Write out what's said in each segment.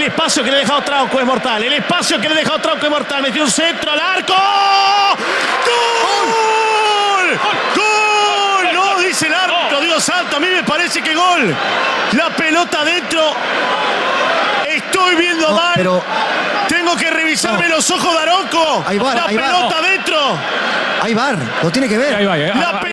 espacio que le ha dejado Trauco es mortal. El espacio que le ha dejado Trauco es mortal. Metió un centro al arco. ¡Gol! ¡Gol! No, dice el árbitro, Dios santo. A mí me parece que gol. La pelota adentro. Estoy viendo mal. Pero tengo que revisarme los ojos de Aroco. Ahí va, la ahí va. pelota adentro. Hay VAR, lo tiene que ver. Ahí va, La pe-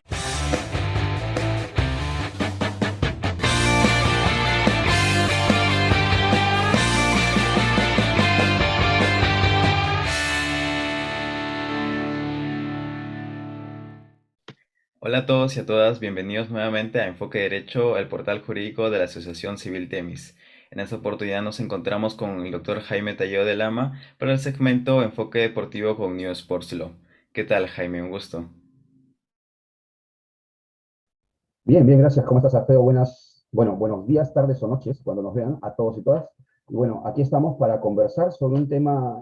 Hola a todos y a todas, bienvenidos nuevamente a Enfoque Derecho, el portal jurídico de la Asociación Civil Temis. En esta oportunidad nos encontramos con el doctor Jaime Talleo de Lama para el segmento Enfoque Deportivo con New Sports Law. ¿Qué tal, Jaime? Un gusto. Bien, bien, gracias. ¿Cómo estás, Alfredo? Buenos días, tardes o noches, cuando nos vean, a todos y todas. Y bueno, aquí estamos para conversar sobre un tema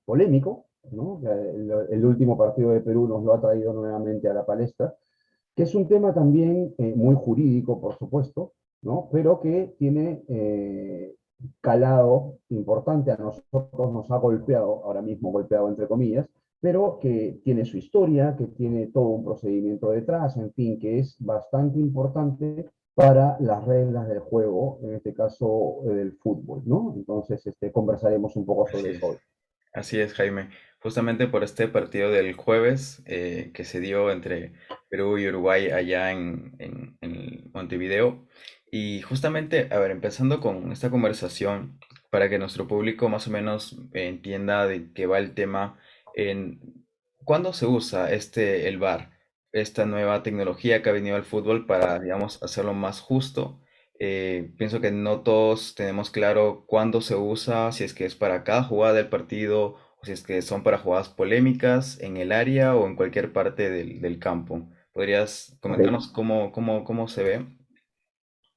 polémico, ¿no? El último partido de Perú nos lo ha traído nuevamente a la palestra, que es un tema también muy jurídico, por supuesto, ¿no? Pero que tiene calado importante a nosotros, nos ha golpeado, ahora mismo golpeado entre comillas, pero que tiene su historia, que tiene todo un procedimiento detrás, en fin, que es bastante importante para las reglas del juego, en este caso del fútbol, ¿no? Entonces, conversaremos un poco Así sobre eso hoy. es, así es, Jaime. Justamente por este partido del jueves que se dio entre Perú y Uruguay allá en Montevideo. Y justamente, a ver, empezando con esta conversación, para que nuestro público más o menos entienda de qué va el tema, en ¿cuándo se usa el VAR, esta nueva tecnología que ha venido al fútbol para, digamos, hacerlo más justo? Pienso que no todos tenemos claro cuándo se usa, si es que es para cada jugada del partido o si es que son para jugadas polémicas en el área o en cualquier parte del campo. ¿Podrías Ok, comentarnos cómo se ve?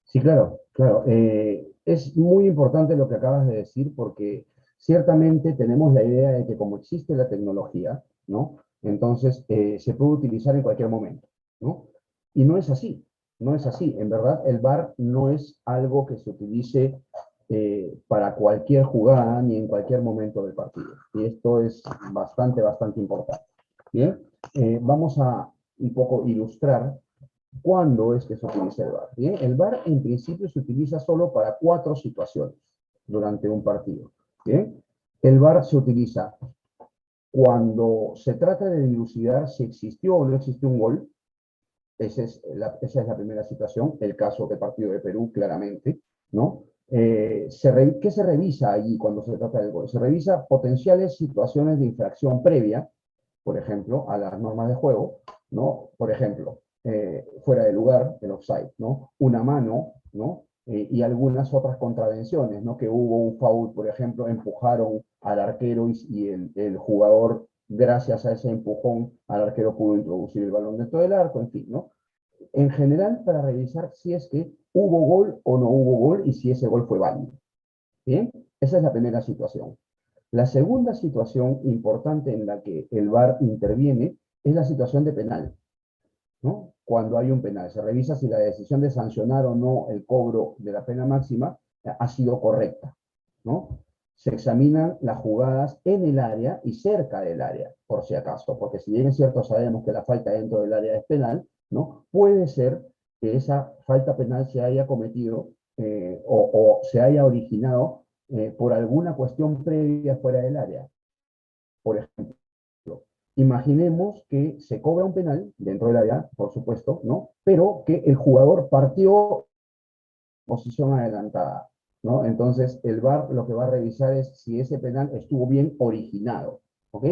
sí, claro, claro. Es muy importante lo que acabas de decir porque ciertamente tenemos la idea de que como existe la tecnología, ¿no? Entonces se puede utilizar en cualquier momento, ¿no? Y no es así, no es así. En verdad, el VAR no es algo que se utilice para cualquier jugada ni en cualquier momento del partido. Y esto es bastante importante. Bien, vamos a un poco ilustrar ¿cuándo es que se utiliza el VAR? Bien, el VAR en principio se utiliza solo para 4 situaciones durante un partido. Bien, el VAR se utiliza cuando se trata de dilucidar si existió o no existió un gol. Esa es la primera situación, el caso del partido de Perú, claramente, ¿no? ¿Qué se revisa allí cuando se trata del gol? Se revisa potenciales situaciones de infracción previa, por ejemplo, a las normas de juego, ¿no? Por ejemplo, fuera de lugar, el offside, ¿no? Una mano, ¿no? Y algunas otras contravenciones, ¿no? Que hubo un foul, por ejemplo, empujaron al arquero y el jugador, gracias a ese empujón, al arquero pudo introducir el balón dentro del arco, en fin, ¿no? En general, para revisar si es que hubo gol o no hubo gol y si ese gol fue válido. ¿Bien? Esa es la primera situación. La segunda situación importante en la que el VAR interviene es la situación de penal, ¿no? Cuando hay un penal, se revisa si la decisión de sancionar o no el cobro de la pena máxima ha sido correcta, ¿no? Se examinan las jugadas en el área y cerca del área, por si acaso, porque si bien es cierto sabemos que la falta dentro del área es penal, ¿no? Puede ser que esa falta penal se haya cometido o se haya originado por alguna cuestión previa fuera del área. Por ejemplo, imaginemos que se cobra un penal dentro del área, por supuesto, ¿no? Pero que el jugador partió posición adelantada, ¿no? Entonces, el VAR lo que va a revisar es si ese penal estuvo bien originado, ¿ok?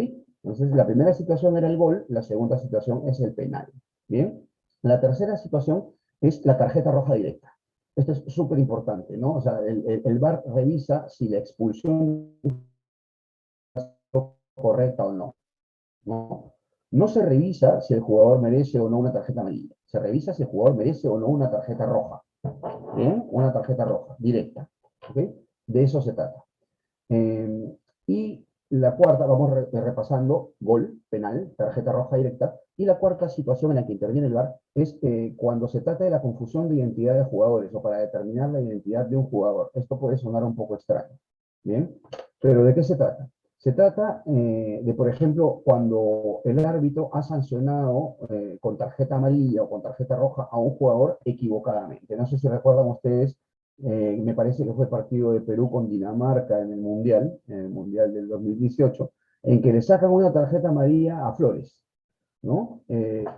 Entonces, la primera situación era el gol, la segunda situación es el penal, ¿bien? La tercera situación es la tarjeta roja directa. Esto es súper importante, ¿no? O sea, el VAR revisa si la expulsión es correcta o no, ¿no? No se revisa si el jugador merece o no una tarjeta amarilla. Se revisa si el jugador merece o no una tarjeta roja. ¿Bien? Una tarjeta roja, directa. ¿Ok? De eso se trata. Y la cuarta, vamos repasando, gol, penal, tarjeta roja directa, y la cuarta situación en la que interviene el VAR es cuando se trata de la confusión de identidad de jugadores o para determinar la identidad de un jugador. Esto puede sonar un poco extraño, ¿bien? Pero ¿de qué se trata? Se trata de, por ejemplo, cuando el árbitro ha sancionado con tarjeta amarilla o con tarjeta roja a un jugador equivocadamente. No sé si recuerdan ustedes, me parece que fue el partido de Perú con Dinamarca en el Mundial del 2018, en que le sacan una tarjeta amarilla a Flores, ¿no?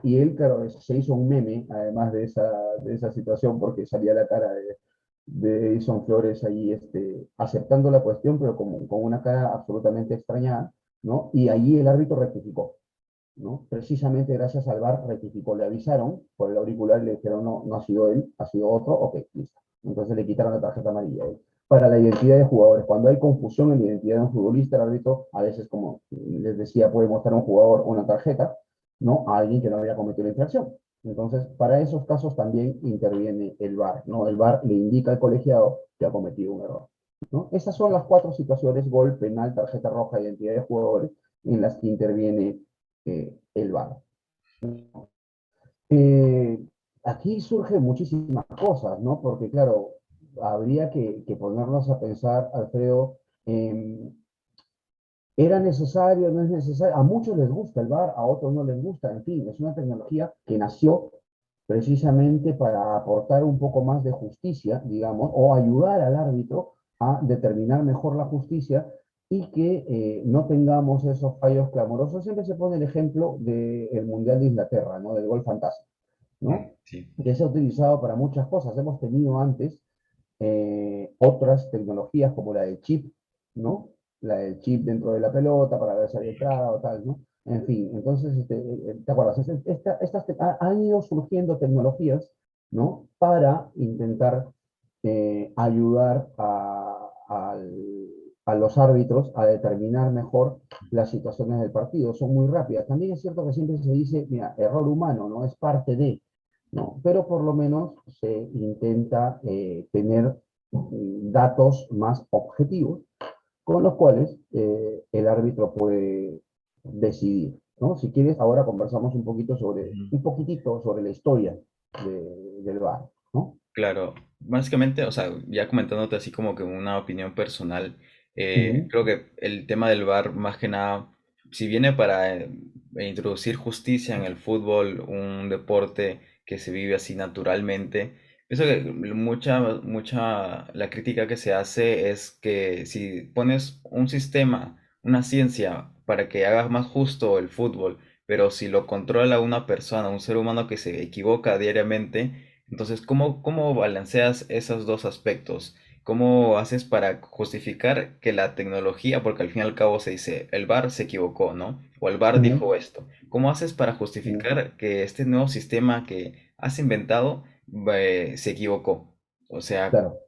Y él, claro, se hizo un meme, además de esa situación, porque salía la cara de Edison Flores ahí aceptando la cuestión, pero con una cara absolutamente extrañada, ¿no? Y allí el árbitro rectificó, ¿no? Precisamente gracias al VAR rectificó, le avisaron por el auricular y le dijeron, no, no ha sido él, ha sido otro, ok, listo. Entonces le quitaron la tarjeta amarilla. Para la identidad de jugadores, cuando hay confusión en la identidad de un futbolista, el árbitro a veces, como les decía, puede mostrar a un jugador una tarjeta, ¿no? A alguien que no había cometido la infracción. Entonces, para esos casos también interviene el VAR, ¿no? El VAR le indica al colegiado que ha cometido un error, ¿no? Esas son las cuatro situaciones, gol, penal, tarjeta roja, identidad de jugadores, en las que interviene el VAR. Eh, Aquí surgen muchísimas cosas, ¿no? Porque, claro, habría que ponernos a pensar, Alfredo, ¿era necesario, no es necesario? A muchos les gusta el VAR, a otros no les gusta. En fin, es una tecnología que nació precisamente para aportar un poco más de justicia, digamos, o ayudar al árbitro a determinar mejor la justicia y que no tengamos esos fallos clamorosos. Siempre se pone el ejemplo del Mundial de Inglaterra, ¿no? Del gol fantástico, ¿no? Sí. Que se ha utilizado para muchas cosas. Hemos tenido antes otras tecnologías como la del chip, ¿no? La del chip dentro de la pelota para ver si había entrado, tal, ¿no? En fin, entonces, ¿te acuerdas? Han ido surgiendo tecnologías, ¿no? Para intentar ayudar a los árbitros a determinar mejor las situaciones del partido. Son muy rápidas. También es cierto que siempre se dice, mira, error humano, ¿no? Es parte de, ¿no? Pero por lo menos se intenta tener datos más objetivos con los cuales el árbitro puede decidir, ¿no? Si quieres, ahora conversamos un poquitito sobre la historia del VAR, ¿no? Claro, básicamente, o sea, ya comentándote así como que una opinión personal, Ujú, creo que el tema del VAR, más que nada, si viene para introducir justicia en el fútbol, un deporte que se vive así naturalmente, pienso que la crítica que se hace es que si pones un sistema, una ciencia para que haga más justo el fútbol, pero si lo controla una persona, un ser humano que se equivoca diariamente, entonces, ¿cómo balanceas esos dos aspectos? ¿Cómo haces para justificar que la tecnología, porque al fin y al cabo se dice, el VAR se equivocó, ¿no? O el VAR ujú, dijo esto. ¿Cómo haces para ujú. justificar que este nuevo sistema que has inventado se equivocó? O sea, Claro.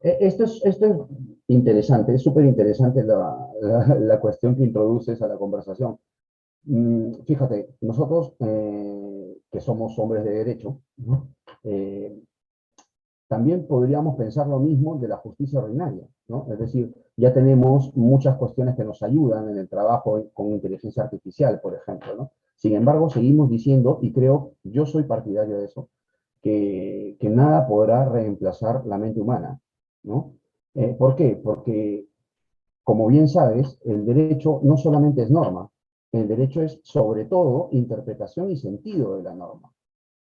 Esto es interesante, es súper interesante la cuestión que introduces a la conversación. Fíjate, nosotros que somos hombres de derecho, ¿no? Eh, También podríamos pensar lo mismo de la justicia ordinaria, ¿no? Es decir, ya tenemos muchas cuestiones que nos ayudan en el trabajo con inteligencia artificial, por ejemplo, ¿no? Sin embargo, seguimos diciendo, y creo, yo soy partidario de eso, que nada podrá reemplazar la mente humana, ¿no? ¿Por qué? Porque, como bien sabes, el derecho no solamente es norma, el derecho es sobre todo interpretación y sentido de la norma,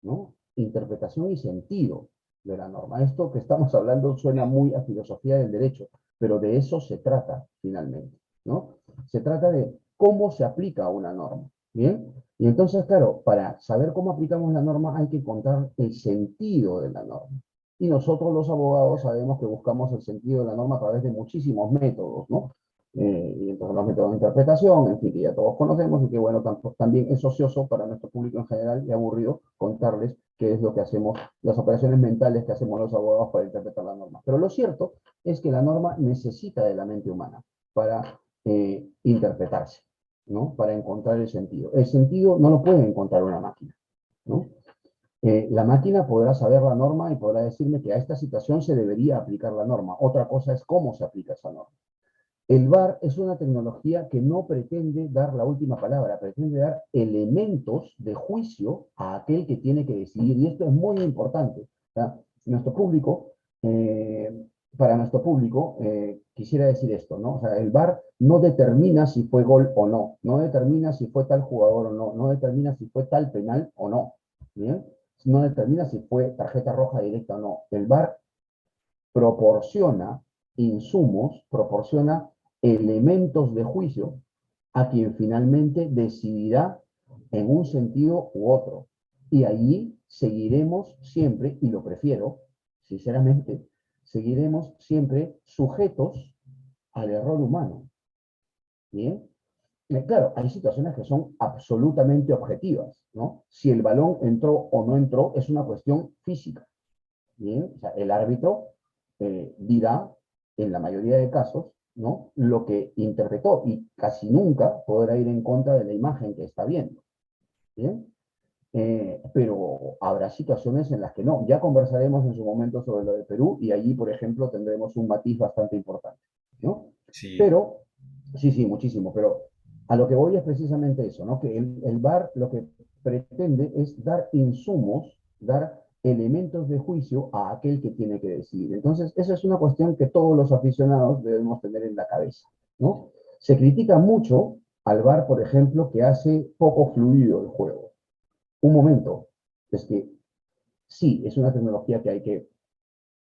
¿no? Interpretación y sentido de la norma. Esto que estamos hablando suena muy a filosofía del derecho, pero de eso se trata finalmente, ¿no? Se trata de cómo se aplica una norma, ¿bien? Y entonces, claro, para saber cómo aplicamos la norma hay que encontrar el sentido de la norma. Y nosotros los abogados sabemos que buscamos el sentido de la norma a través de muchísimos métodos, ¿no? Y entonces los métodos de interpretación, en fin, que ya todos conocemos y que, bueno, también es ocioso para nuestro público en general y aburrido contarles qué es lo que hacemos, las operaciones mentales que hacemos los abogados para interpretar la norma. Pero lo cierto es que la norma necesita de la mente humana para interpretarse, ¿no? Para encontrar el sentido. El sentido no lo puede encontrar una máquina, ¿no? La máquina podrá saber la norma y podrá decirme que a esta situación se debería aplicar la norma. Otra cosa es cómo se aplica esa norma. El VAR es una tecnología que no pretende dar la última palabra, pretende dar elementos de juicio a aquel que tiene que decidir. Y esto es muy importante. ¿Ya? Nuestro público, para nuestro público, quisiera decir esto, ¿no? O sea, el VAR no determina si fue gol o no, no determina si fue tal jugador o no, no determina si fue tal penal o no, ¿bien? No determina si fue tarjeta roja directa o no. El VAR proporciona insumos, proporciona elementos de juicio a quien finalmente decidirá en un sentido u otro. Y allí seguiremos siempre, y lo prefiero, sinceramente, seguiremos siempre sujetos al error humano. ¿Bien? Claro, hay situaciones que son absolutamente objetivas, ¿no? Si el balón entró o no entró es una cuestión física. ¿Bien? O sea, el árbitro dirá, en la mayoría de casos, ¿no? Lo que interpretó y casi nunca podrá ir en contra de la imagen que está viendo. ¿Bien? Pero habrá situaciones en las que no. Ya conversaremos en su momento sobre lo de Perú y allí, por ejemplo, tendremos un matiz bastante importante, ¿no? Sí, Pero, sí, sí, muchísimo, pero a lo que voy es precisamente eso, ¿no? Que el VAR lo que pretende es dar insumos, dar elementos de juicio a aquel que tiene que decidir. Entonces, esa es una cuestión que todos los aficionados debemos tener en la cabeza, ¿no? Se critica mucho al VAR, por ejemplo, que hace poco fluido el juego. Un momento, es que sí, es una tecnología que hay que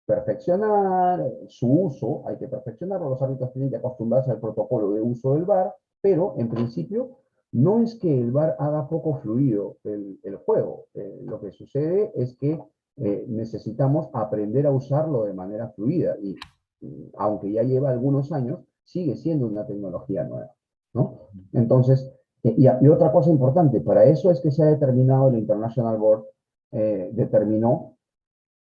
perfeccionar, su uso hay que perfeccionarlo, los árbitros tienen que acostumbrarse al protocolo de uso del VAR, pero en principio no es que el VAR haga poco fluido el juego. Lo que sucede es que necesitamos aprender a usarlo de manera fluida y aunque ya lleva algunos años, sigue siendo una tecnología nueva, ¿no? Entonces, y otra cosa importante, para eso es que se ha determinado, el International Board determinó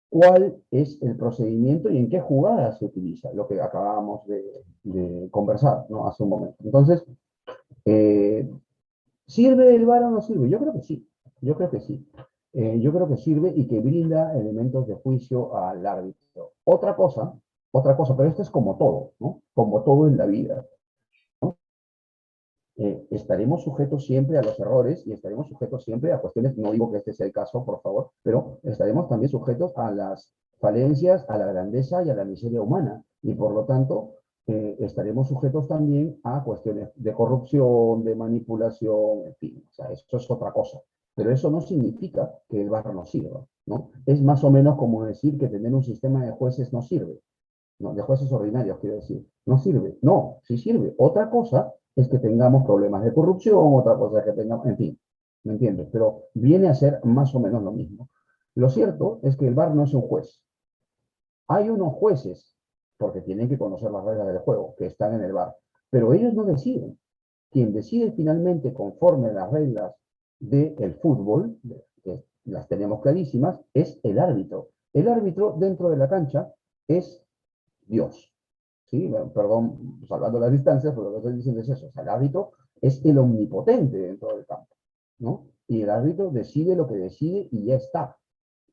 cuál es el procedimiento y en qué jugada se utiliza, lo que acabábamos de conversar, ¿no? Hace un momento. Entonces, eh, ¿sirve el VAR o no sirve? Yo creo que sí, yo creo que sí. Yo creo que sirve y que brinda elementos de juicio al árbitro. Otra cosa, pero esto es como todo, ¿no? Como todo en la vida. Estaremos sujetos siempre a los errores y estaremos sujetos siempre a cuestiones, no digo que este sea el caso, por favor, pero estaremos también sujetos a las falencias, a la grandeza y a la miseria humana. Y por lo tanto, estaremos sujetos también a cuestiones de corrupción, de manipulación, en fin, o sea, eso es otra cosa. Pero eso no significa que el barro no sirva, ¿no? Es más o menos como decir que tener un sistema de jueces no sirve, no, de jueces ordinarios, quiero decir, no sirve. No, sí sirve. Otra cosa es que tengamos problemas de corrupción, otra cosa es que tengamos, en fin, ¿me entiendes? Pero viene a ser más o menos lo mismo. Lo cierto es que el VAR no es un juez. Hay unos jueces, porque tienen que conocer las reglas del juego, que están en el VAR, pero ellos no deciden. Quien decide finalmente conforme a las reglas del fútbol, que las tenemos clarísimas, es el árbitro. El árbitro dentro de la cancha es Dios. ¿Sí? Bueno, perdón, salvando las distancias, pero lo que estoy diciendo es eso. O sea, el árbitro es el omnipotente dentro del campo, ¿no? Y el árbitro decide lo que decide y ya está.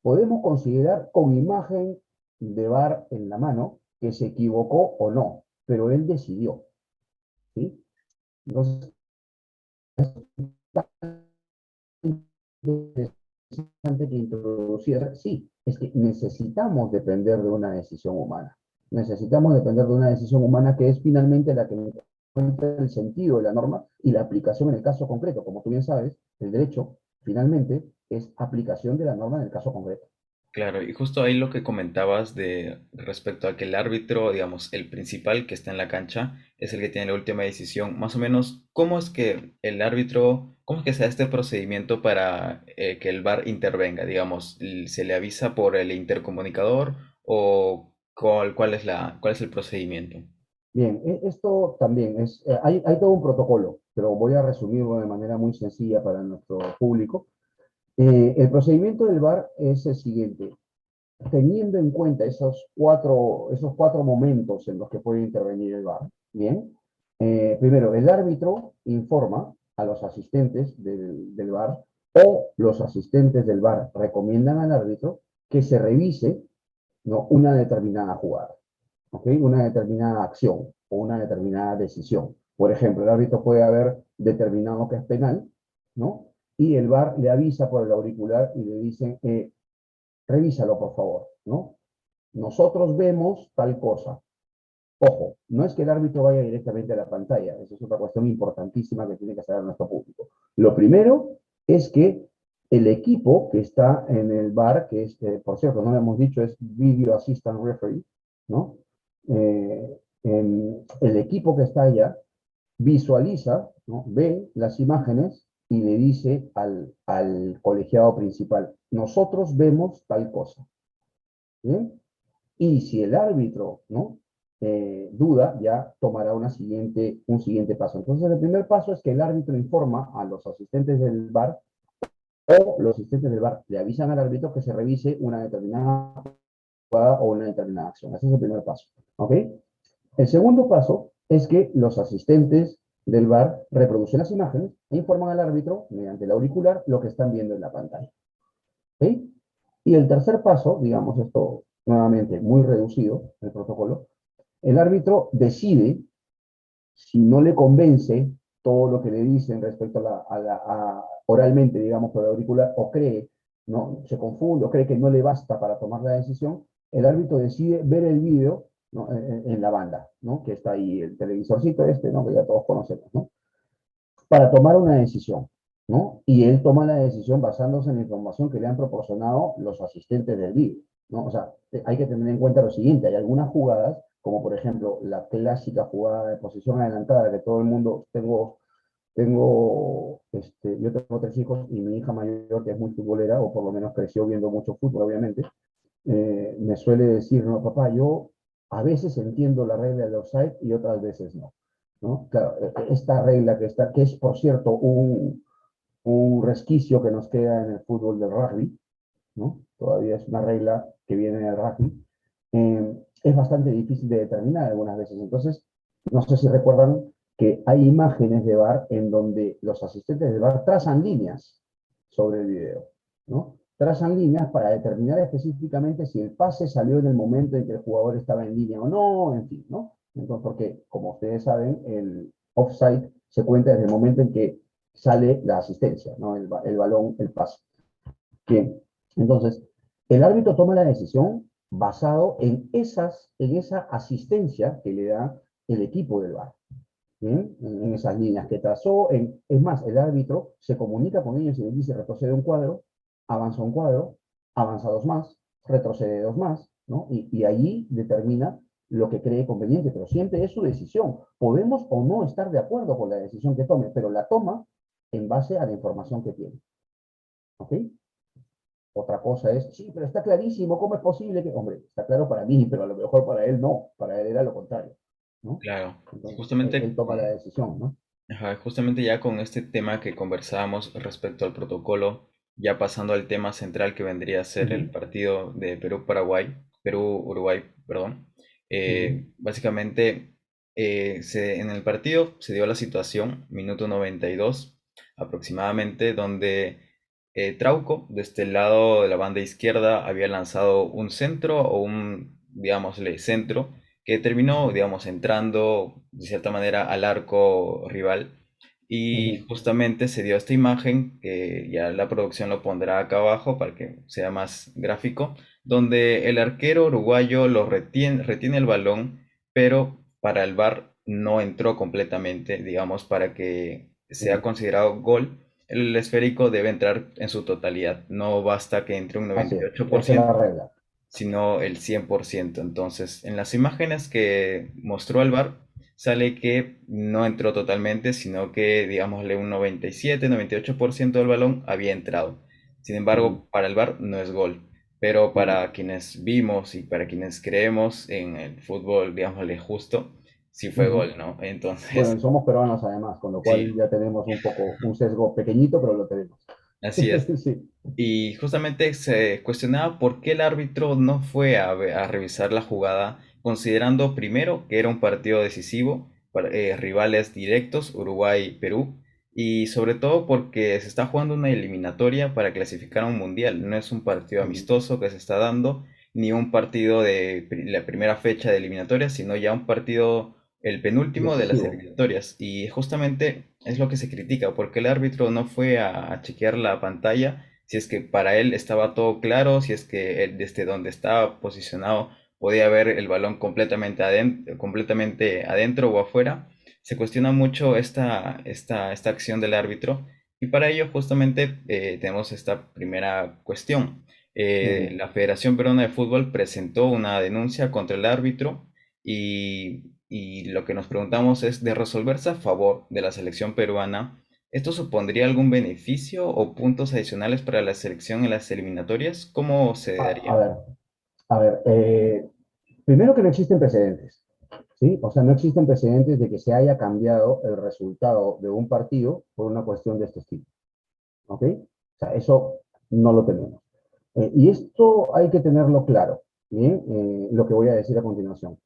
Podemos considerar con imagen de VAR en la mano que se equivocó o no, pero él decidió, ¿sí? Entonces, interesante que introducía, sí, es que necesitamos depender de una decisión humana. Necesitamos depender de una decisión humana que es finalmente la que encuentra el sentido de la norma y la aplicación en el caso concreto. Como tú bien sabes, el derecho finalmente es aplicación de la norma en el caso concreto. claro. Y justo ahí lo que comentabas de respecto a que el árbitro, digamos, el principal que está en la cancha, es el que tiene la última decisión. Más o menos, ¿cómo es que el árbitro, cómo es que se da este procedimiento para que el VAR intervenga? Digamos, ¿se le avisa por el intercomunicador o cuál es el procedimiento? Bien, esto también es, hay todo un protocolo, pero voy a resumirlo de manera muy sencilla para nuestro público. El procedimiento del VAR es el siguiente. Teniendo en cuenta esos cuatro momentos en los que puede intervenir el VAR, bien, primero, el árbitro informa a los asistentes del VAR o los asistentes del VAR recomiendan al árbitro que se revise, ¿no? Una determinada jugada. ¿ok? Una determinada acción o una determinada decisión. Por ejemplo, el árbitro puede haber determinado que es penal, ¿no? Y el VAR le avisa por el auricular y le dicen, revísalo por favor, ¿no? Nosotros vemos tal cosa. Ojo, no es que el árbitro vaya directamente a la pantalla, esa es otra cuestión importantísima que tiene que saber nuestro público. Lo primero es que el equipo que está en el VAR, que es, por cierto, no lo hemos dicho, es Video Assistant Referee, ¿no? El equipo que está allá visualiza, ¿no? Ve las imágenes y le dice al colegiado principal, nosotros vemos tal cosa, ¿bien? Y si el árbitro, ¿no? Duda, ya tomará un siguiente paso. Entonces, el primer paso es que el árbitro informa a los asistentes del VAR o los asistentes del VAR le avisan al árbitro que se revise una determinada jugada o una determinada acción. Ese es el primer paso. ¿Ok? El segundo paso es que los asistentes del VAR reproducen las imágenes e informan al árbitro mediante el auricular lo que están viendo en la pantalla. ¿Ok? Y el tercer paso, digamos esto nuevamente muy reducido, el protocolo, el árbitro decide si no le convence todo lo que le dicen respecto oralmente, digamos, por el auricular, o cree, ¿no? Se confunde, o cree que no le basta para tomar la decisión, el árbitro decide ver el vídeo, ¿no? En la banda, ¿no? Que está ahí, el televisorcito este, ¿no? Que ya todos conocemos, ¿no? Para tomar una decisión, ¿no? Y él toma la decisión basándose en la información que le han proporcionado los asistentes del vídeo, ¿no? O sea, hay que tener en cuenta lo siguiente, hay algunas jugadas, como por ejemplo la clásica jugada de posición adelantada que todo el mundo, yo tengo tres hijos y mi hija mayor, que es muy futbolera, o por lo menos creció viendo mucho fútbol, obviamente, me suele decir, no, papá, yo a veces entiendo la regla del offside y otras veces no. ¿No? Claro, esta regla que es, por cierto, un resquicio que nos queda en el fútbol del rugby, ¿no? Todavía es una regla que viene del rugby, es bastante difícil de determinar algunas veces. Entonces, no sé si recuerdan que hay imágenes de VAR en donde los asistentes de VAR trazan líneas sobre el video, ¿no? Trazan líneas para determinar específicamente si el pase salió en el momento en que el jugador estaba en línea o no, en fin, ¿no? Entonces, porque, como ustedes saben, el offside se cuenta desde el momento en que sale la asistencia, ¿no? El balón, el pase. Bien, entonces, el árbitro toma la decisión basado en esa asistencia que le da el equipo del VAR. ¿Bien? En esas líneas que trazó. Es más, el árbitro se comunica con ellos y les dice retrocede un cuadro, avanza dos más, retrocede dos más, ¿no? Y allí determina lo que cree conveniente, pero siempre es su decisión. Podemos o no estar de acuerdo con la decisión que tome, pero la toma en base a la información que tiene. ¿Ok? Otra cosa es, sí, pero está clarísimo, ¿cómo es posible que, hombre, está claro para mí, pero a lo mejor para él no, para él era lo contrario, ¿no? Claro, Entonces, él justamente, toma la decisión, ¿no? ajá, justamente ya con este tema que conversábamos respecto al protocolo, ya pasando al tema central que vendría a Uh ser el -huh, partido de Perú-Paraguay, Perú-Uruguay, perdón. uh -huh, Básicamente, en el partido se dio la situación, minuto 92 aproximadamente, donde Trauco, de este lado de la banda izquierda, había lanzado un centro o un, digámosle, centro que terminó, digamos, entrando de cierta manera al arco rival. uh Y -huh, justamente se dio esta imagen, que ya la producción lo pondrá acá abajo para que sea más gráfico, donde el arquero uruguayo retiene el balón, pero para el VAR no entró completamente, digamos, para que uh sea -huh. considerado gol. El esférico debe entrar en su totalidad. No basta que entre un Así es, 98%, esa es la regla. sino el 100%. Entonces, en las imágenes que mostró el VAR, sale que no entró totalmente, sino que, digámosle, un 97, 98% del balón había entrado. Sin Uh -huh, embargo, para el VAR no es gol. Pero uh -huh. para quienes vimos y para quienes creemos en el fútbol, digámosle, justo, sí Uh fue -huh. gol, ¿no? Bueno, Entonces, y somos peruanos además, con lo sí, cual ya tenemos un poco, un sesgo pequeñito, pero lo tenemos. así es. Sí. Y justamente se cuestionaba por qué el árbitro no fue a revisar la jugada, considerando primero que era un partido decisivo para rivales directos, Uruguay-Perú, y sobre todo porque se está jugando una eliminatoria para clasificar a un mundial, no es un partido Uh -huh, amistoso que se está dando, ni un partido de la primera fecha de eliminatorias, sino ya un partido, el penúltimo de las Decisivo. eliminatorias. Y justamente es lo que se critica, porque el árbitro no fue a chequear la pantalla, si es que para él estaba todo claro, si es que él desde donde estaba posicionado podía ver el balón completamente adentro o afuera. Se cuestiona mucho esta acción del árbitro y para ello justamente tenemos esta primera cuestión. Mm. La Federación Peruana de Fútbol presentó una denuncia contra el árbitro y lo que nos preguntamos es de resolverse a favor de la selección peruana. ¿Esto supondría algún beneficio o puntos adicionales para la selección en las eliminatorias? ¿Cómo se A, a daría? ver, a ver, primero que no existen precedentes, ¿sí? O sea, no existen precedentes de que se haya cambiado el resultado de un partido por una cuestión de este estilo, ¿ok? O sea, eso no lo tenemos. Y esto hay que tenerlo claro, ¿bien? Lo que voy a decir a continuación.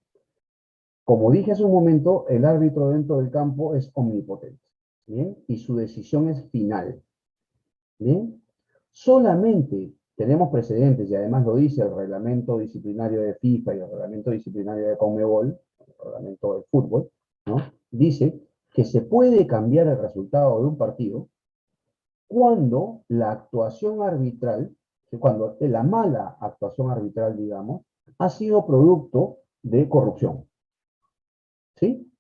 Como dije hace un momento, el árbitro dentro del campo es omnipotente, ¿bien? Y su decisión es final, ¿bien? Solamente tenemos precedentes, y además lo dice el reglamento disciplinario de FIFA y el reglamento disciplinario de Conmebol, el reglamento del fútbol, ¿no? Dice que se puede cambiar el resultado de un partido cuando la actuación arbitral, cuando la mala actuación arbitral, digamos, ha sido producto de corrupción, ¿sí?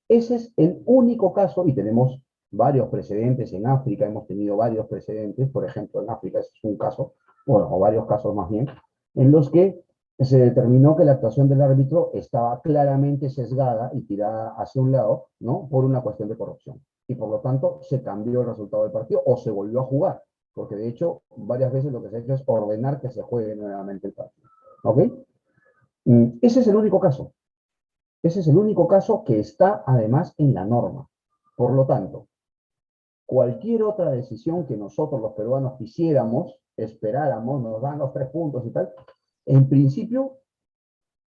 Ese es el único caso, y tenemos varios precedentes en África, hemos tenido varios precedentes, por ejemplo, en África ese es un caso, bueno, o varios casos más bien, en los que se determinó que la actuación del árbitro estaba claramente sesgada y tirada hacia un lado, ¿no? Por una cuestión de corrupción. Y por lo tanto se cambió el resultado del partido o se volvió a jugar, porque de hecho varias veces lo que se ha hecho es ordenar que se juegue nuevamente el partido. ¿Ok? Ese es el único caso. Ese es el único caso que está además en la norma. Por lo tanto, cualquier otra decisión que nosotros los peruanos quisiéramos, esperáramos, nos dan los 3 puntos y tal, en principio,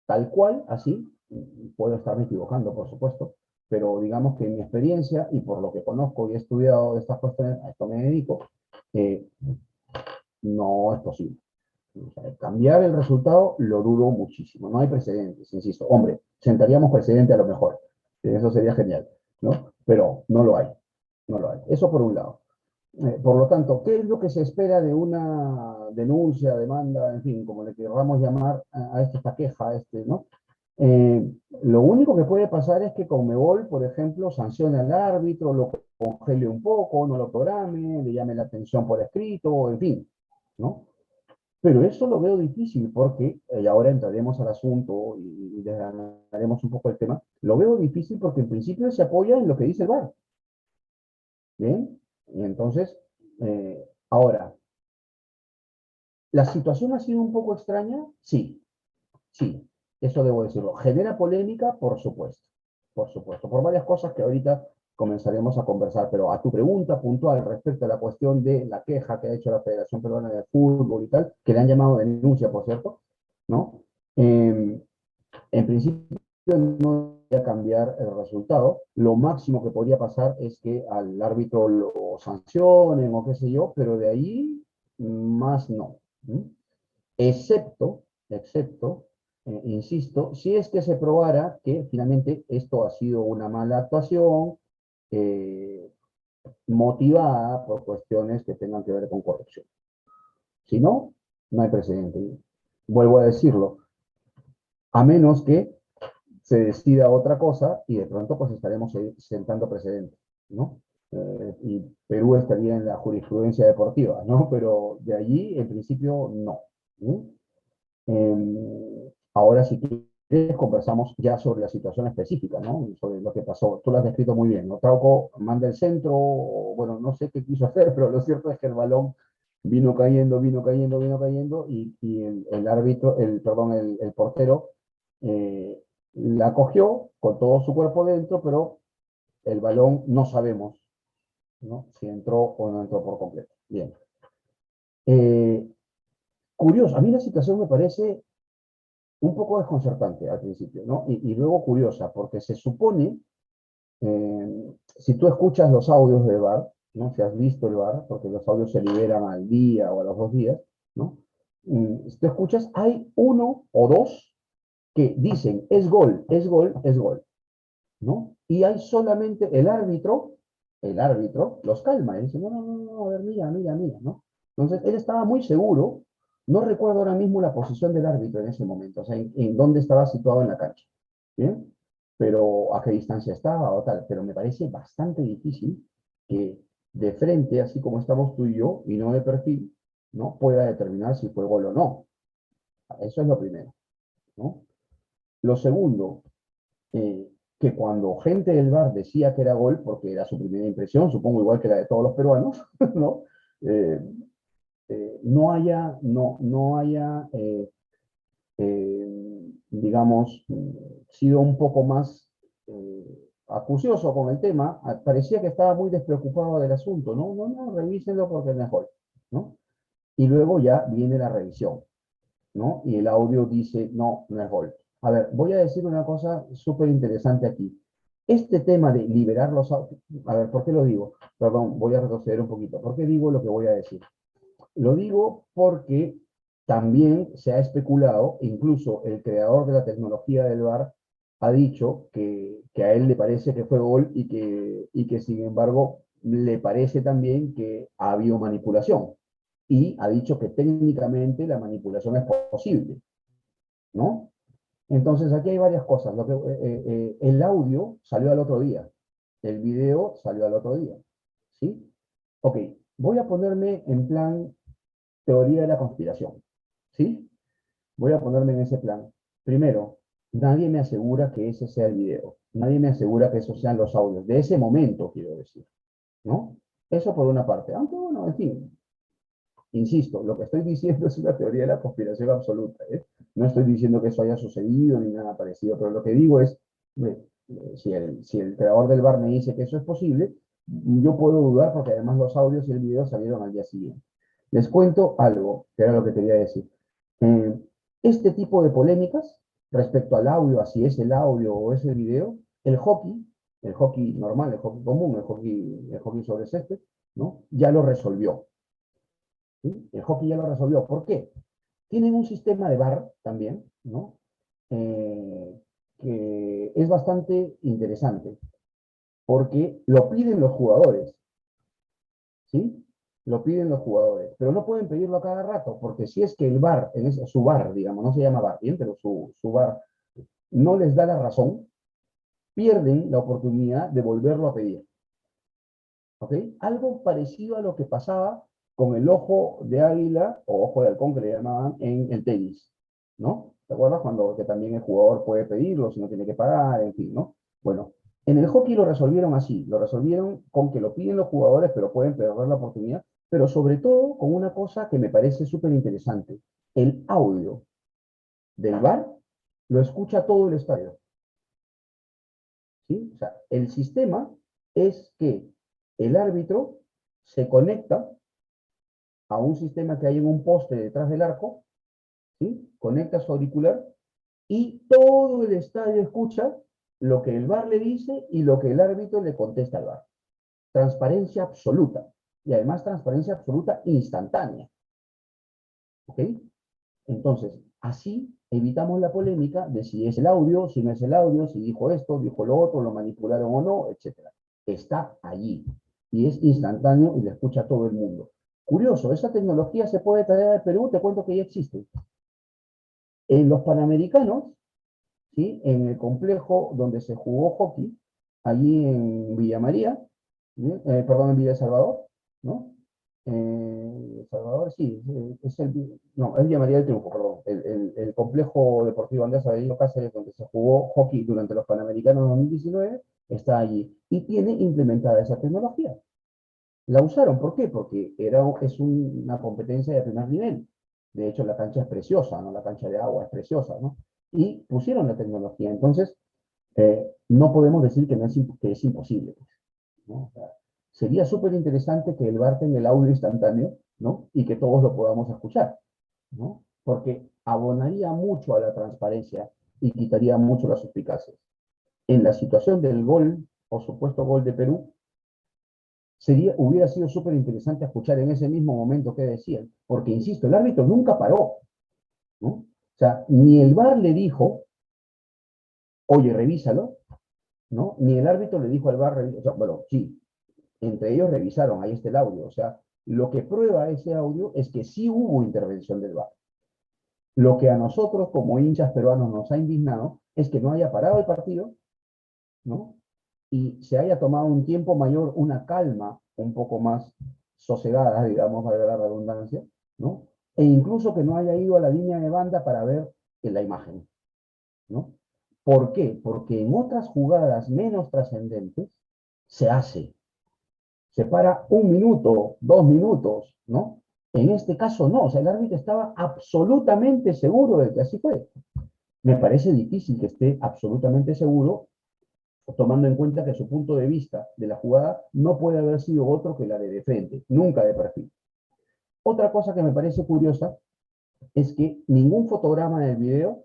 tal cual, así, puedo estarme equivocando, por supuesto, pero digamos que en mi experiencia y por lo que conozco y he estudiado estas cuestiones, a esto me dedico, eh, no es posible. O sea, cambiar el resultado lo dudo muchísimo. No hay precedentes, insisto. Hombre, sentaríamos precedente a lo mejor. Eso sería genial, ¿no? Pero no lo hay. No lo hay. Eso por un lado. Por lo tanto, ¿qué es lo que se espera de una denuncia, demanda, en fin, como le queramos llamar a esta queja, ¿no? Lo único que puede pasar es que Conmebol, por ejemplo, sancione al árbitro, lo congele un poco, no lo programe, le llame la atención por escrito, en fin, ¿no? Pero eso lo veo difícil porque, y ahora entraremos al asunto y desgranaremos un poco el tema, lo veo difícil porque en principio se apoya en lo que dice el VAR. ¿Bien? Y entonces, ahora, ¿la situación ha sido un poco extraña? Sí, sí, eso debo decirlo. ¿Genera polémica? Por supuesto, por varias cosas que ahorita comenzaremos a conversar, pero a tu pregunta puntual respecto a la cuestión de la queja que ha hecho la Federación Peruana de Fútbol y tal, que le han llamado denuncia, por cierto, ¿no? En principio no voy a cambiar el resultado. Lo máximo que podría pasar es que al árbitro lo sancionen o qué sé yo, pero de ahí más no. ¿Sí? Excepto, insisto, si es que se probara que finalmente esto ha sido una mala actuación eh, motivada por cuestiones que tengan que ver con corrupción. Si no, no hay precedente. Vuelvo a decirlo, a menos que se decida otra cosa y de pronto pues estaremos sentando precedentes, ¿no? Y Perú estaría en la jurisprudencia deportiva, ¿no? Pero de allí, en principio, no. ¿Sí? Ahora, si quieres, conversamos ya sobre la situación específica, ¿no? Sobre lo que pasó. Tú lo has descrito muy bien, ¿no? Trauco manda el centro, bueno, no sé qué quiso hacer, pero lo cierto es que el balón vino cayendo, vino cayendo, y el árbitro, perdón, el portero eh, la cogió con todo su cuerpo dentro, pero el balón no sabemos, ¿no? Si entró o no entró por completo. Bien. Eh, Curioso, a mí la situación me parece un poco desconcertante al principio, ¿no? Y luego curiosa, porque se supone, si tú escuchas los audios de VAR, ¿no? Si has visto el VAR, porque los audios se liberan al día o a los 2 días, ¿no? si tú escuchas, hay uno o dos que dicen es gol, es gol, es gol, ¿no? Y hay solamente el árbitro los calma, y dice, no, no, no, no, a ver, mira, mira, mira, ¿no? Entonces, él estaba muy seguro, no recuerdo ahora mismo la posición del árbitro en ese momento, o sea, en dónde estaba situado en la cancha, ¿bien? Pero a qué distancia estaba o tal, pero me parece bastante difícil que de frente, así como estamos tú y yo, y no de perfil, ¿no? Pueda determinar si fue gol o no. Eso es lo primero, ¿no? Lo segundo, que cuando gente del VAR decía que era gol, porque era su primera impresión, supongo igual que la de todos los peruanos, ¿no? Eh, digamos, sido un poco más acucioso con el tema, parecía que estaba muy despreocupado del asunto, ¿no? No, no, revísenlo porque es mejor, ¿no? Y luego ya viene la revisión, ¿no? Y el audio dice, no, no es gol. A ver, voy a decir una cosa súper interesante aquí. Este tema de liberar los audios, a ver, ¿por qué lo digo? Perdón, voy a retroceder un poquito. ¿Por qué digo lo que voy a decir? Lo digo porque también se ha especulado, incluso el creador de la tecnología del VAR ha dicho que a él le parece que fue gol y que sin embargo le parece también que ha habido manipulación. Y ha dicho que técnicamente la manipulación es posible, ¿no? Entonces aquí hay varias cosas. El audio salió al otro día, el video salió al otro día, ¿sí? Ok, voy a ponerme en plan teoría de la conspiración, ¿sí? Voy a ponerme en ese plan. Primero, nadie me asegura que ese sea el video. Nadie me asegura que esos sean los audios. De ese momento, quiero decir, ¿no? Eso por una parte. Aunque, bueno, en fin, insisto, lo que estoy diciendo es una teoría de la conspiración absoluta, ¿eh? No estoy diciendo que eso haya sucedido ni nada parecido, pero lo que digo es, si el creador del bar me dice que eso es posible, yo puedo dudar porque además los audios y el video salieron al día siguiente. Les cuento algo, que era lo que quería decir. Eh, este tipo de polémicas respecto al audio, a si es el audio o es el video, el hockey normal, el hockey común, el hockey sobre césped, ¿no? Ya lo resolvió. ¿Sí? El hockey ya lo resolvió. ¿Por qué? Tienen un sistema de VAR también, ¿no? Eh, que es bastante interesante, porque lo piden los jugadores, ¿sí? Lo piden los jugadores, pero no pueden pedirlo a cada rato, porque si es que el VAR, su VAR, digamos, no se llama VAR, bien, pero su VAR no les da la razón, pierden la oportunidad de volverlo a pedir. ¿Ok? Algo parecido a lo que pasaba con el ojo de águila o ojo de halcón que le llamaban en el tenis, ¿no? ¿Te acuerdas cuando que también el jugador puede pedirlo si no tiene que pagar, en fin, ¿no? Bueno, en el hockey lo resolvieron así, lo resolvieron con que lo piden los jugadores, pero pueden perder la oportunidad, pero sobre todo con una cosa que me parece súper interesante. El audio del VAR lo escucha todo el estadio, ¿sí? O sea, el sistema es que el árbitro se conecta a un sistema que hay en un poste detrás del arco, ¿sí? Conecta su auricular y todo el estadio escucha lo que el VAR le dice y lo que el árbitro le contesta al VAR. Transparencia absoluta. Y además transparencia absoluta instantánea. ¿Ok? Entonces, así evitamos la polémica de si es el audio, si no es el audio, si dijo esto, dijo lo otro, lo manipularon o no, etc. Está allí y es instantáneo y lo escucha todo el mundo. Curioso, esa tecnología se puede traer al Perú, te cuento que ya existe. En los Panamericanos, ¿sí? En el complejo donde se jugó hockey, allí en Villa María, ¿sí? Perdón, en Villa Salvador, ¿no? Salvador, sí, no, es Villa María del Triunfo, perdón. El complejo deportivo Andrés Avelino Cáceres, donde se jugó hockey durante los Panamericanos 2019, está allí y tiene implementada esa tecnología. La usaron, ¿por qué? Porque una competencia de primer nivel. De hecho, la cancha es preciosa, ¿no? La cancha de agua es preciosa, ¿no? Y pusieron la tecnología. Entonces, no podemos decir que, que es imposible, pues, ¿no? O sea, sería súper interesante que el VAR tenga el audio instantáneo, ¿no? Y que todos lo podamos escuchar, ¿no? Porque abonaría mucho a la transparencia y quitaría mucho las suspicacias. En la situación del gol, o supuesto gol de Perú, hubiera sido súper interesante escuchar en ese mismo momento qué decían, porque insisto, el árbitro nunca paró, ¿no? O sea, ni el VAR le dijo, oye, revísalo, ¿no? Ni el árbitro le dijo al VAR, o sea, bueno, sí, entre ellos revisaron, ahí está el audio, o sea, lo que prueba ese audio es que sí hubo intervención del VAR. Lo que a nosotros como hinchas peruanos nos ha indignado es que no haya parado el partido, ¿no? Y se haya tomado un tiempo mayor, una calma un poco más sosegada, digamos, valga la redundancia, ¿no? E incluso que no haya ido a la línea de banda para ver la imagen, ¿no? ¿Por qué? Porque en otras jugadas menos trascendentes se hace. Se para 1 minuto, 2 minutos, ¿no? En este caso no, o sea, el árbitro estaba absolutamente seguro de que así fue. Me parece difícil que esté absolutamente seguro, tomando en cuenta que su punto de vista de la jugada no puede haber sido otro que la de frente, nunca de perfil. Otra cosa que me parece curiosa es que ningún fotograma del video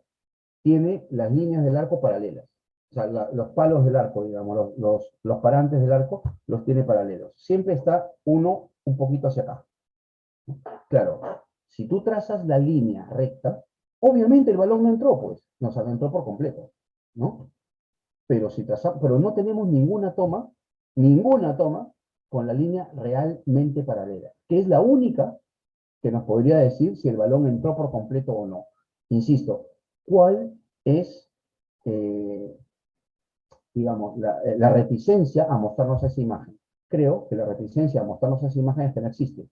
tiene las líneas del arco paralelas. O sea, los palos del arco, digamos, los parantes del arco los tiene paralelos. Siempre está uno un poquito hacia acá. Claro, si tú trazas la línea recta, obviamente el balón no entró, pues, no, o sea, no entró por completo, ¿no? Pero no tenemos ninguna toma con la línea realmente paralela, que es la única que nos podría decir si el balón entró por completo o no. Insisto, ¿cuál es, eh, digamos, la reticencia a mostrarnos esa imagen? Creo que la reticencia a mostrarnos esa imagen es que no existe.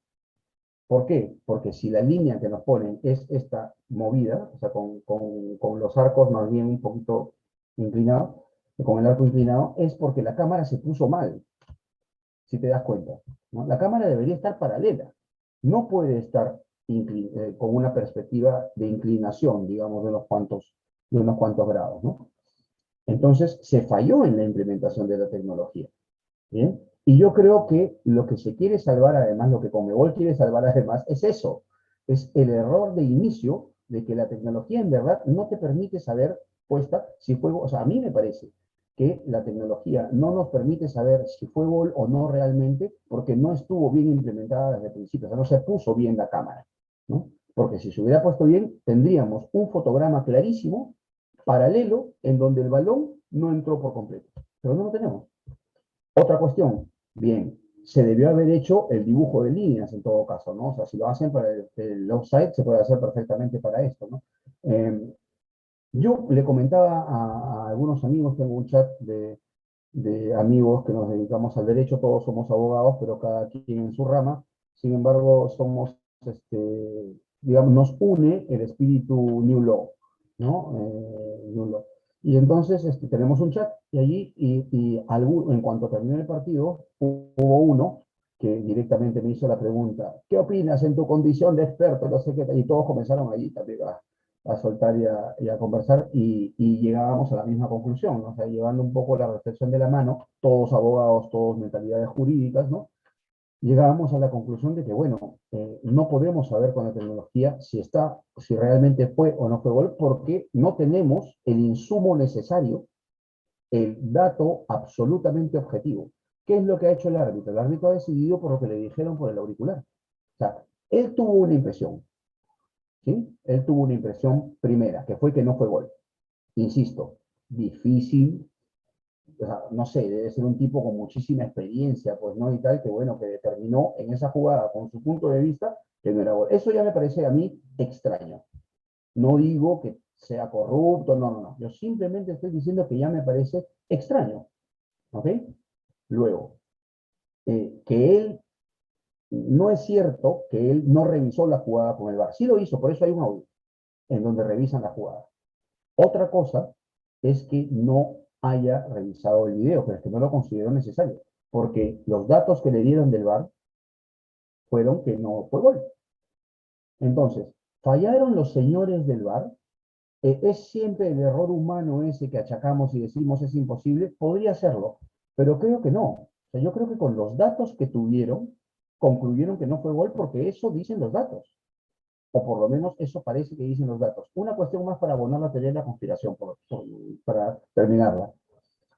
¿Por qué? Porque si la línea que nos ponen es esta movida, o sea, con los arcos más bien un poquito inclinados, con el arco inclinado, es porque la cámara se puso mal, si te das cuenta, ¿no? La cámara debería estar paralela, no puede estar con una perspectiva de inclinación, digamos, de unos cuantos grados, ¿no? Entonces, se falló en la implementación de la tecnología. ¿Bien? Y yo creo que lo que se quiere salvar además, lo que Conmebol quiere salvar además, es eso, es el error de inicio de que la tecnología en verdad no te permite saber puesta si fue, o sea, a mí me parece que la tecnología no nos permite saber si fue gol o no realmente, porque no estuvo bien implementada desde el principio, o sea, no se puso bien la cámara, ¿no? Porque si se hubiera puesto bien, tendríamos un fotograma clarísimo, paralelo, en donde el balón no entró por completo, pero no lo tenemos. Otra cuestión, bien, se debió haber hecho el dibujo de líneas en todo caso, ¿no? O sea, si lo hacen para el offside, se puede hacer perfectamente para esto, ¿no? Yo le comentaba a algunos amigos, tengo un chat de amigos que nos dedicamos al derecho, todos somos abogados, pero cada quien en su rama, sin embargo, somos, digamos, nos une el espíritu New Law, ¿no? New Law. Y entonces tenemos un chat y allí, en cuanto terminó el partido, hubo uno que directamente me hizo la pregunta, ¿qué opinas en tu condición de experto? No sé qué, y todos comenzaron allí también a soltar y a conversar y llegábamos a la misma conclusión, ¿no? O sea, llevando un poco la reflexión de la mano, todos abogados, todos mentalidades jurídicas, ¿no? Llegábamos a la conclusión de que, bueno, no podemos saber con la tecnología si realmente fue o no fue gol, porque no tenemos el insumo necesario, el dato absolutamente objetivo. ¿Qué es lo que ha hecho el árbitro? El árbitro ha decidido por lo que le dijeron por el auricular. O sea, él tuvo una impresión, ¿sí? Él tuvo una impresión primera, que fue que no fue gol. Insisto, difícil, o sea, no sé, debe ser un tipo con muchísima experiencia, pues, ¿no? Y tal, que bueno, que determinó en esa jugada, con su punto de vista, que no era gol. Eso ya me parece a mí extraño. No digo que sea corrupto, no, no, no. Yo simplemente estoy diciendo que ya me parece extraño, ¿ok? Luego, que él, no es cierto que él no revisó la jugada con el VAR. Sí lo hizo, por eso hay un audio en donde revisan la jugada. Otra cosa es que no haya revisado el video, pero es que no lo consideró necesario, porque los datos que le dieron del VAR fueron que no fue gol. Entonces, ¿fallaron los señores del VAR? ¿Es siempre el error humano ese que achacamos y decimos es imposible? Podría serlo, pero creo que no. O sea, yo creo que con los datos que tuvieron, concluyeron que no fue gol porque eso dicen los datos. O por lo menos eso parece que dicen los datos. Una cuestión más para abonar la teoría de la conspiración, para terminarla.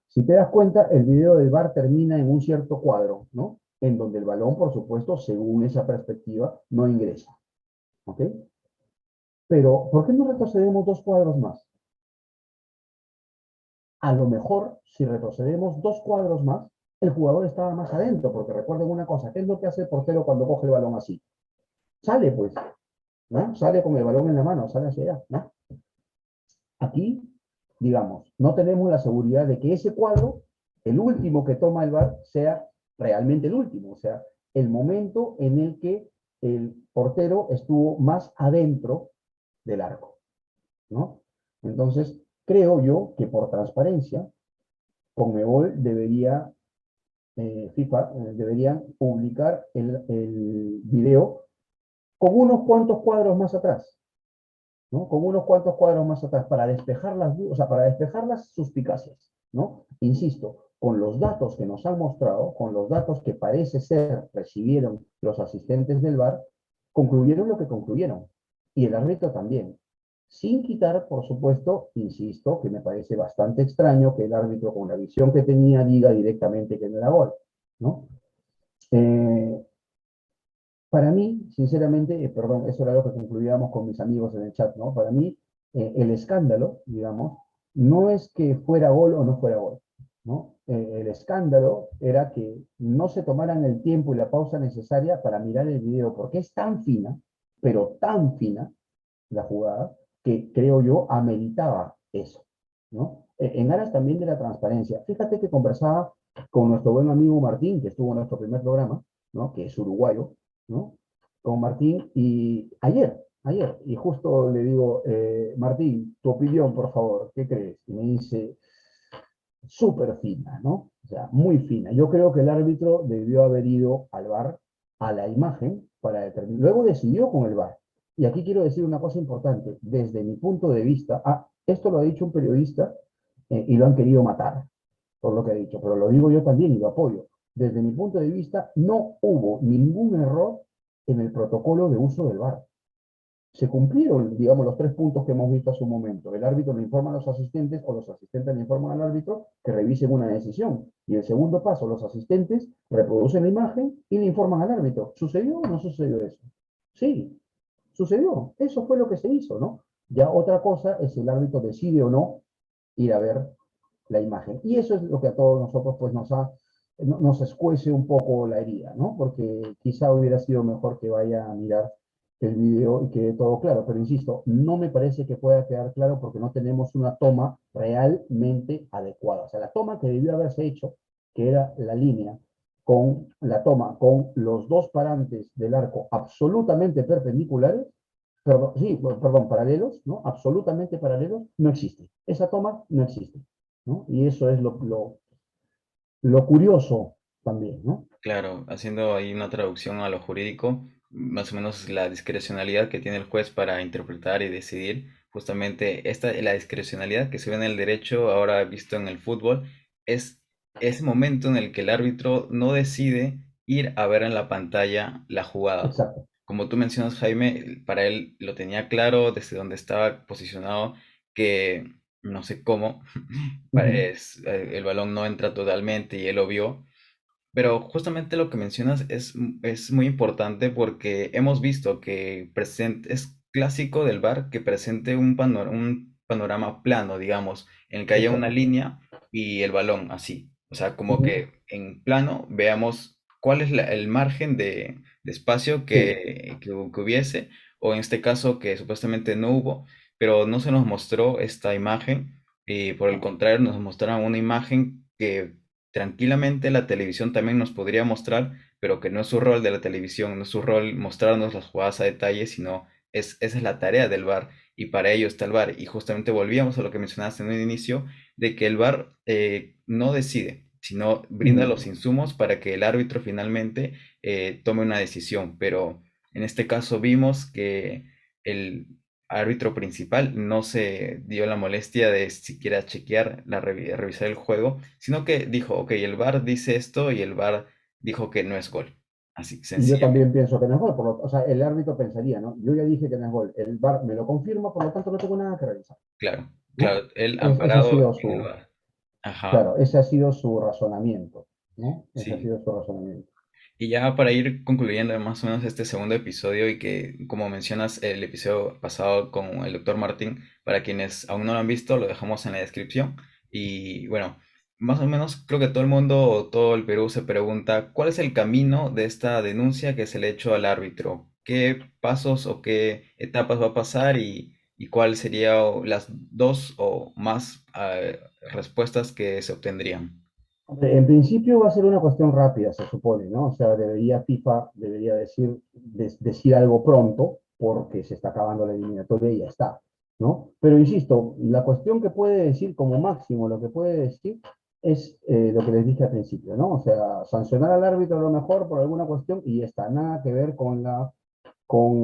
Si te das cuenta, el video del VAR termina en un cierto cuadro, ¿no? en donde el balón, por supuesto, según esa perspectiva, no ingresa. ¿Ok? Pero, ¿por qué no retrocedemos 2 cuadros más? A lo mejor, si retrocedemos 2 cuadros más, el jugador estaba más adentro, porque recuerden una cosa, ¿qué es lo que hace el portero cuando coge el balón así? Sale, pues, ¿no? Sale con el balón en la mano, sale hacia allá, ¿no? Aquí, digamos, no tenemos la seguridad de que ese cuadro, el último que toma el VAR, sea realmente el último, o sea, el momento en el que el portero estuvo más adentro del arco, ¿no? Entonces, creo yo que por transparencia, Conmebol debería, FIFA, deberían publicar el video con unos cuantos cuadros más atrás, ¿no? Con unos cuantos cuadros más atrás para despejar o sea, para despejar las suspicacias, ¿no? Insisto, con los datos que nos han mostrado, con los datos que parece ser recibieron los asistentes del VAR, concluyeron lo que concluyeron. Y el árbitro también. Sin quitar, por supuesto, insisto, que me parece bastante extraño que el árbitro con la visión que tenía diga directamente que no era gol, ¿no? Eh, para mí, sinceramente, perdón, eso era lo que concluíamos con mis amigos en el chat, ¿no? Para mí, el escándalo, digamos, no es que fuera gol o no fuera gol, ¿no? El escándalo era que no se tomaran el tiempo y la pausa necesaria para mirar el video, porque es tan fina, pero tan fina la jugada, que creo yo ameritaba eso, ¿no? En aras también de la transparencia. Fíjate que conversaba con nuestro buen amigo Martín, que estuvo en nuestro primer programa, ¿no? Que es uruguayo, ¿no? Con Martín, y ayer, y justo le digo, Martín, tu opinión, por favor, ¿qué crees? Y me dice, súper fina, ¿no? O sea, muy fina. Yo creo que el árbitro debió haber ido al VAR, a la imagen, para determinar. Luego decidió con el VAR. Y aquí quiero decir una cosa importante. Desde mi punto de vista, esto lo ha dicho un periodista y lo han querido matar, por lo que ha dicho, pero lo digo yo también y lo apoyo. Desde mi punto de vista, no hubo ningún error en el protocolo de uso del VAR. Se cumplieron, digamos, los 3 puntos que hemos visto hace un momento. El árbitro le informa a los asistentes o los asistentes le informan al árbitro que revisen una decisión. Y el segundo paso, los asistentes reproducen la imagen y le informan al árbitro. ¿Sucedió o no sucedió eso? Sí, sucedió. Eso fue lo que se hizo, ¿no? Ya otra cosa es si el árbitro decide o no ir a ver la imagen. Y eso es lo que a todos nosotros pues nos escuece un poco la herida, ¿no? Porque quizá hubiera sido mejor que vaya a mirar el video y quede todo claro. Pero insisto, no me parece que pueda quedar claro porque no tenemos una toma realmente adecuada. O sea, la toma que debió haberse hecho, que era la línea, con la toma, con los dos parantes del arco absolutamente perpendiculares, perdón, sí, perdón, paralelos, ¿no? Absolutamente paralelos, no existe. Esa toma no existe, ¿no? Y eso es lo curioso también, ¿no? Claro, haciendo ahí una traducción a lo jurídico, más o menos la discrecionalidad que tiene el juez para interpretar y decidir, justamente la discrecionalidad que se ve en el derecho, ahora visto en el fútbol, es ese momento en el que el árbitro no decide ir a ver en la pantalla la jugada. Exacto. Como tú mencionas, Jaime, para él lo tenía claro desde donde estaba posicionado, que no sé cómo, Uh -huh. el balón no entra totalmente y él lo vio, pero justamente lo que mencionas es muy importante porque hemos visto que es clásico del VAR que presente un panorama plano, digamos, en el que haya una Exacto. línea y el balón así. O sea, Uh como -huh. que en plano veamos cuál es el margen de espacio Sí, que hubiese, o en este caso que supuestamente no hubo, pero no se nos mostró esta imagen y por el contrario nos mostraron una imagen que tranquilamente la televisión también nos podría mostrar, pero que no es su rol de la televisión, no es su rol mostrarnos las jugadas a detalle, sino esa es la tarea del VAR y para ello está el VAR. Y justamente volvíamos a lo que mencionaste en un inicio, de que el VAR no decide, sino brinda mm, los insumos para que el árbitro finalmente tome una decisión. Pero en este caso vimos que el árbitro principal no se dio la molestia de siquiera chequear, revisar el juego, sino que dijo, ok, el VAR dice esto y el VAR dijo que no es gol. Así, y yo sencillamente. también pienso que no es gol. O sea, el árbitro pensaría, ¿no? Yo ya dije que no es gol. El VAR me lo confirma, por lo tanto no tengo nada que revisar, Claro, ¿no? claro, él Ese ha amparado sido en el su, VAR. Ajá, claro, ese ha sido su razonamiento, ¿no? Ese ha sí. sido su razonamiento. Y ya para ir concluyendo más o menos este segundo episodio y que, como mencionas, el episodio pasado con el doctor Martín, para quienes aún no lo han visto, lo dejamos en la descripción. Y bueno, más o menos creo que todo el mundo o todo el Perú se pregunta, ¿cuál es el camino de esta denuncia que se le ha hecho al árbitro? ¿Qué pasos o qué etapas va a pasar y cuál serían las dos o más respuestas que se obtendrían? Hombre, en principio va a ser una cuestión rápida, se supone, ¿no? O sea, FIFA debería decir algo pronto porque se está acabando la eliminatoria y ya está, ¿no? Pero insisto, la cuestión que puede decir como máximo, lo que puede decir es lo que les dije al principio, ¿no? O sea, sancionar al árbitro a lo mejor por alguna cuestión y ya está, nada que ver con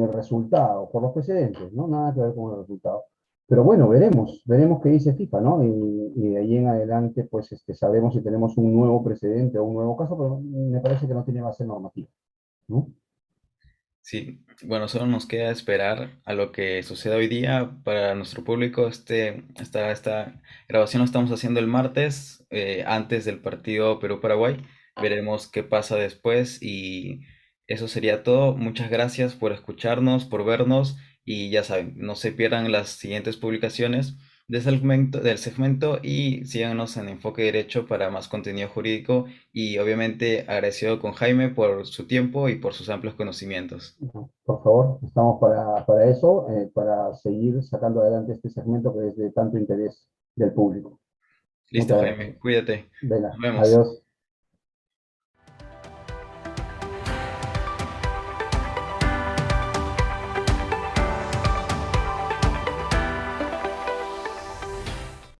el resultado, por los precedentes, ¿no? Nada que ver con el resultado. Pero bueno, veremos qué dice FIFA, ¿no? Y de ahí en adelante, pues sabremos si tenemos un nuevo precedente o un nuevo caso, pero me parece que no tiene base normativa, ¿no? Sí, bueno, solo nos queda esperar a lo que suceda hoy día para nuestro público. Esta grabación la estamos haciendo el martes, antes del partido Perú-Paraguay. Veremos qué pasa después y eso sería todo. Muchas gracias por escucharnos, por vernos y ya saben, no se pierdan las siguientes publicaciones del segmento y síganos en Enfoque Derecho para más contenido jurídico y obviamente agradecido con Jaime por su tiempo y por sus amplios conocimientos. Por favor, estamos para eso, para seguir sacando adelante este segmento que es de tanto interés del público. Listo, Muchas gracias. Jaime, cuídate. Venga, Nos vemos. adiós.